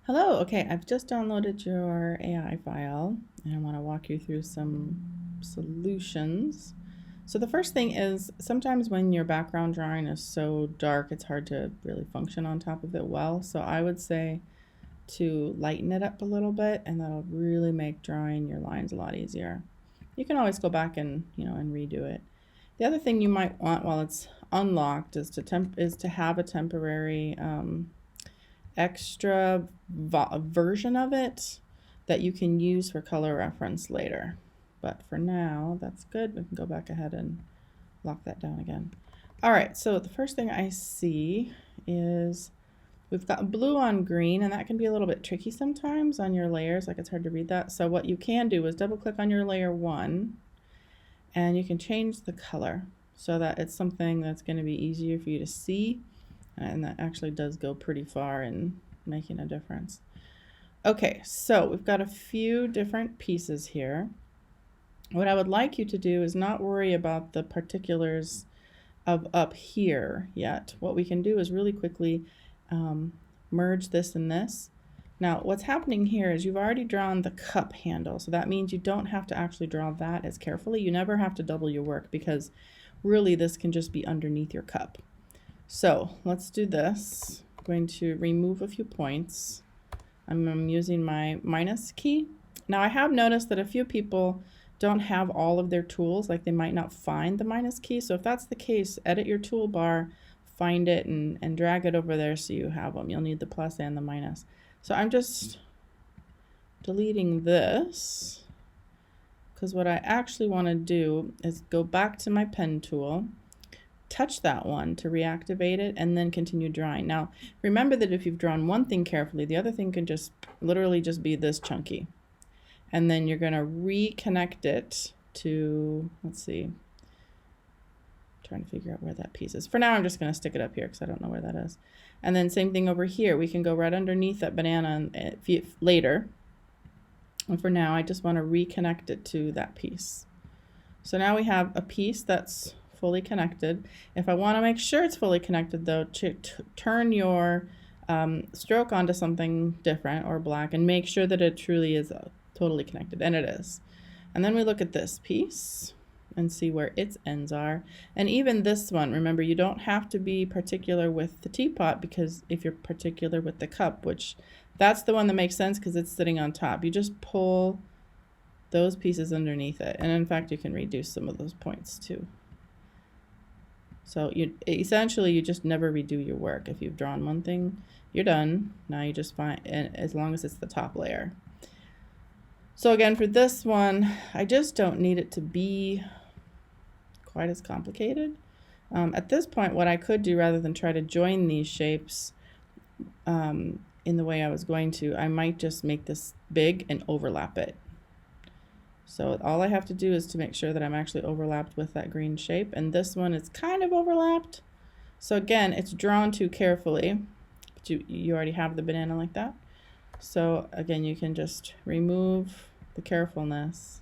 Hello, okay, I've just downloaded your AI file and I want to walk you through some solutions. So the first thing is sometimes when your background drawing is so dark, it's hard to really function on top of it well. So I would say to lighten it up a little bit, and that'll really make drawing your lines a lot easier. You can always go back and, and redo it. The other thing you might want while it's unlocked is to have a temporary extra version of it that you can use for color reference later. But for now, that's good. We can go back ahead and lock that down again. All right, so the first thing I see is we've got blue on green, and that can be a little bit tricky sometimes on your layers, like it's hard to read that. So what you can do is double click on your layer 1, and you can change the color so that it's something that's going to be easier for you to see, and that actually does go pretty far in making a difference. Okay, so we've got a few different pieces here. What I would like you to do is not worry about the particulars of up here yet. What we can do is really quickly merge this and this. Now what's happening here is you've already drawn the cup handle, so that means you don't have to actually draw that as carefully. You never have to double your work because really this can just be underneath your cup. So let's do this. I'm going to remove a few points. I'm using my minus key. Now I have noticed that a few people don't have all of their tools, like they might not find the minus key. So if that's the case, edit your toolbar, find it, and drag it over there so you have them. You'll need the plus and the minus. So I'm just deleting this because what I actually want to do is go back to my pen tool, touch that one to reactivate it, and then continue drawing. Now remember that if you've drawn one thing carefully, the other thing can just literally just be this chunky, and then you're going to reconnect it to, let's see, I'm trying to figure out where that piece is. For now I'm just going to stick it up here because I don't know where that is. And then same thing over here, we can go right underneath that banana later, and for now I just want to reconnect it to that piece. So now we have a piece that's fully connected. If I want to make sure it's fully connected though, turn your stroke onto something different or black and make sure that it truly is totally connected, and it is. And then we look at this piece and see where its ends are. And even this one, remember, you don't have to be particular with the teapot, because if you're particular with the cup, which that's the one that makes sense because it's sitting on top, you just pull those pieces underneath it. And in fact, you can reduce some of those points too. So essentially you just never redo your work. If you've drawn one thing, you're done. Now you just find, and as long as it's the top layer. So again, for this one, I just don't need it to be quite as complicated. At this point, what I could do, rather than try to join these shapes in the way I was going to, I might just make this big and overlap it. So all I have to do is to make sure that I'm actually overlapped with that green shape, and this one is kind of overlapped. So again, it's drawn too carefully, but you already have the banana like that. So again, you can just remove the carefulness.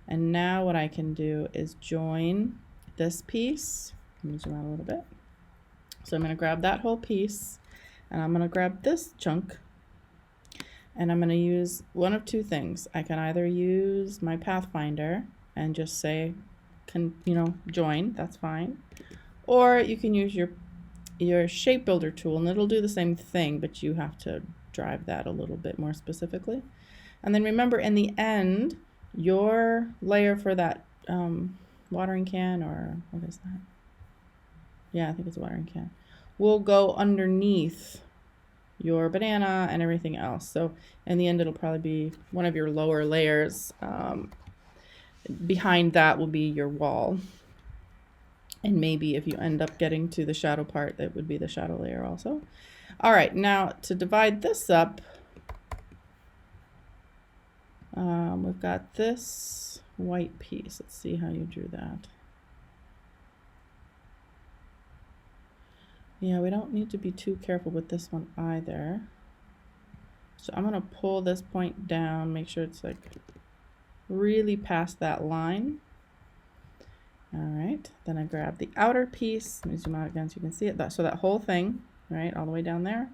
And now what I can do is join this piece. Let me zoom out a little bit. So I'm going to grab that whole piece, and I'm going to grab this chunk, and I'm going to use one of two things. I can either use my Pathfinder and just say, join, that's fine. Or you can use your shape builder tool, and it'll do the same thing, but you have to drive that a little bit more specifically. And then remember, in the end, your layer for that watering can, or what is that? Yeah, I think it's a watering can, will go underneath your banana and everything else. So in the end, it'll probably be one of your lower layers. Behind that will be your wall. And maybe if you end up getting to the shadow part, that would be the shadow layer also. All right, now to divide this up, we've got this white piece. Let's see how you drew that. Yeah, we don't need to be too careful with this one either. So I'm gonna pull this point down, make sure it's like really past that line. All right, then I grab the outer piece. Let me zoom out again so you can see it. So that whole thing, right, all the way down there,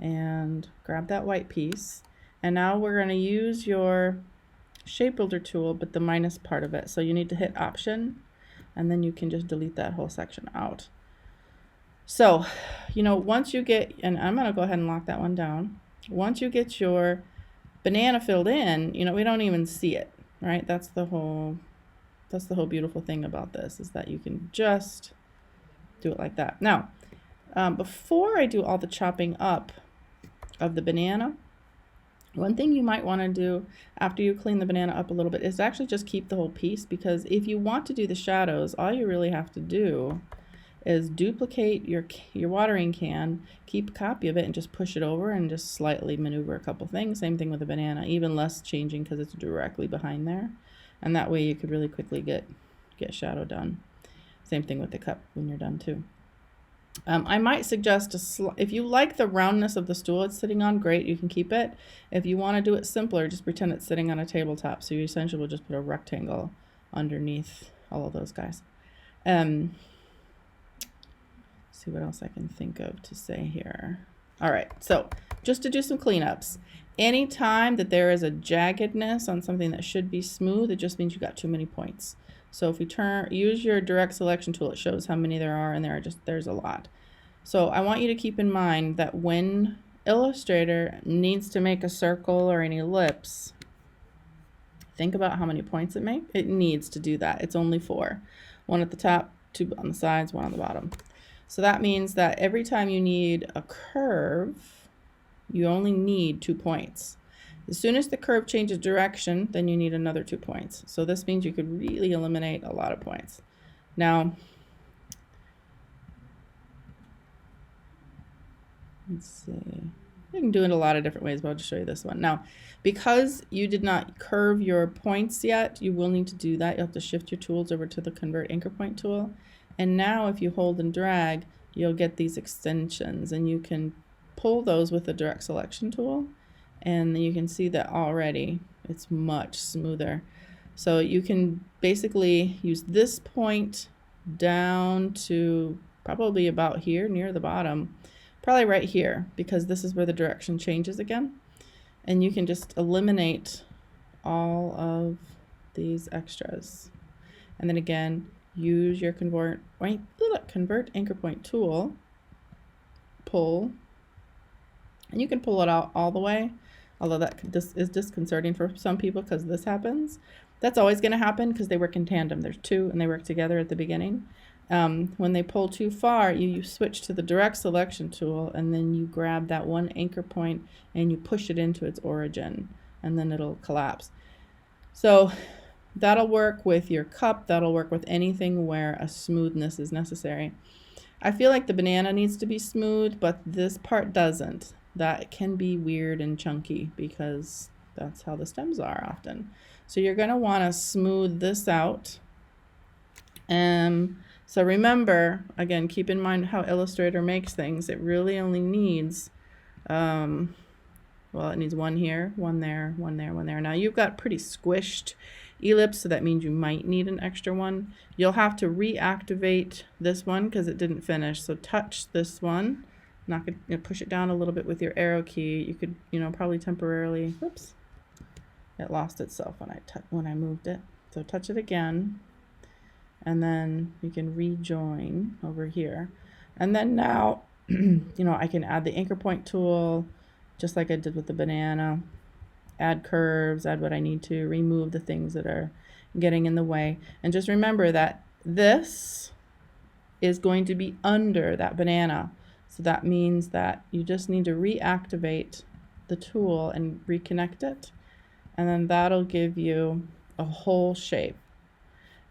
and grab that white piece. And now we're going to use your shape builder tool, but the minus part of it. So you need to hit Option, and then you can just delete that whole section out. So, once you get, and I'm going to go ahead and lock that one down. Once you get your banana filled in, we don't even see it, right? That's the whole beautiful thing about this, is that you can just do it like that. Now, before I do all the chopping up of the banana, one thing you might want to do after you clean the banana up a little bit is actually just keep the whole piece, because if you want to do the shadows, all you really have to do is duplicate your watering can, keep a copy of it, and just push it over and just slightly maneuver a couple things. Same thing with the banana, even less changing because it's directly behind there. And that way you could really quickly get shadow done. Same thing with the cup when you're done too. I might suggest if you like the roundness of the stool it's sitting on, great, you can keep it. If you want to do it simpler, just pretend it's sitting on a tabletop. So you essentially will just put a rectangle underneath all of those guys. See what else I can think of to say here. All right, so just to do some cleanups. Anytime that there is a jaggedness on something that should be smooth, it just means you got too many points. So if we use your direct selection tool, it shows how many there are, and there's a lot. So I want you to keep in mind that when Illustrator needs to make a circle or an ellipse, think about how many points it needs to do that. It's only 4. 1 at the top, 2 on the sides, 1 on the bottom. So that means that every time you need a curve, you only need 2 points. As soon as the curve changes direction, then you need another 2 points. So this means you could really eliminate a lot of points. Now, let's see. You can do it a lot of different ways, but I'll just show you this one. Now, because you did not curve your points yet, you will need to do that. You'll have to shift your tools over to the Convert Anchor Point tool. And now if you hold and drag, you'll get these extensions, and you can pull those with the direct selection tool. And you can see that already it's much smoother. So you can basically use this point down to probably about here near the bottom, probably right here, because this is where the direction changes again. And you can just eliminate all of these extras. And then again, use your Convert Anchor Point tool, pull, and you can pull it out all the way. Although this is disconcerting for some people because this happens. That's always going to happen because they work in tandem. There's 2 and they work together at the beginning. When they pull too far, you switch to the direct selection tool, and then you grab that one anchor point and you push it into its origin, and then it'll collapse. So that'll work with your cup. That'll work with anything where a smoothness is necessary. I feel like the banana needs to be smooth, but this part doesn't. That can be weird and chunky because that's how the stems are often. So you're going to want to smooth this out. So remember, again, keep in mind how Illustrator makes things. It really only needs, it needs 1 here, 1 there, 1 there, 1 there. Now you've got pretty squished ellipse, so that means you might need an extra one. You'll have to reactivate this one because it didn't finish. So touch this one. Not gonna push it down a little bit with your arrow key. You could, probably temporarily. Whoops! It lost itself when I moved it. So touch it again, and then you can rejoin over here. And then now, I can add the anchor point tool, just like I did with the banana. Add curves, add what I need to, remove the things that are getting in the way, and just remember that this is going to be under that banana. So that means that you just need to reactivate the tool and reconnect it. And then that'll give you a whole shape.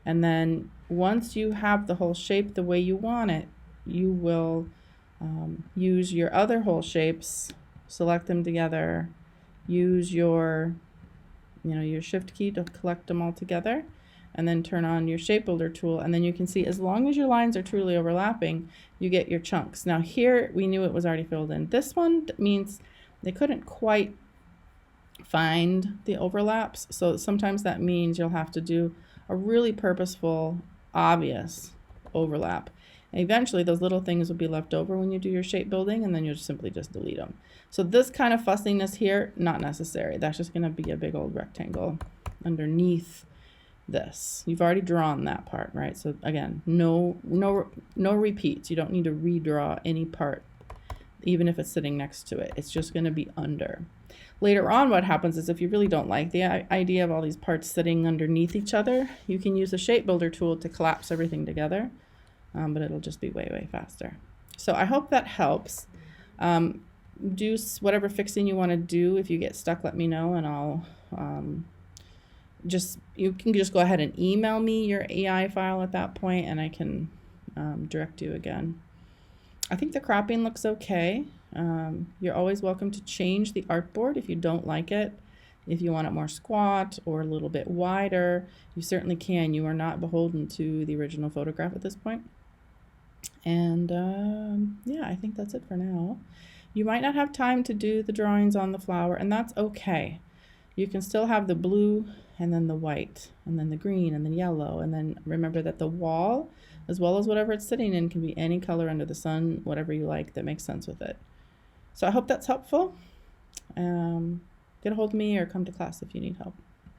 And then once you have the whole shape the way you want it, you will use your other whole shapes, select them together, use your shift key to collect them all together, and then turn on your shape builder tool, and then you can see as long as your lines are truly overlapping, you get your chunks. Now here we knew it was already filled in. This one means they couldn't quite find the overlaps, so sometimes that means you'll have to do a really purposeful, obvious overlap. Eventually, those little things will be left over when you do your shape building, and then you'll simply just delete them. So this kind of fussiness here, not necessary. That's just going to be a big old rectangle underneath this. You've already drawn that part, right? So again, no repeats. You don't need to redraw any part, even if it's sitting next to it. It's just going to be under. Later on, what happens is if you really don't like the idea of all these parts sitting underneath each other, you can use the shape builder tool to collapse everything together. But it'll just be way, way faster. So I hope that helps. Do whatever fixing you want to do. If you get stuck, let me know, and I'll you can just go ahead and email me your AI file at that point, and I can direct you again. I think the cropping looks okay. You're always welcome to change the artboard if you don't like it. If you want it more squat or a little bit wider, you certainly can. You are not beholden to the original photograph at this point. And yeah, I think that's it for now. You might not have time to do the drawings on the flower, and that's okay. You can still have the blue and then the white and then the green and then yellow, and then remember that the wall, as well as whatever it's sitting in, can be any color under the sun, whatever you like that makes sense with it. So I hope that's helpful. Get a hold of me or come to class if you need help.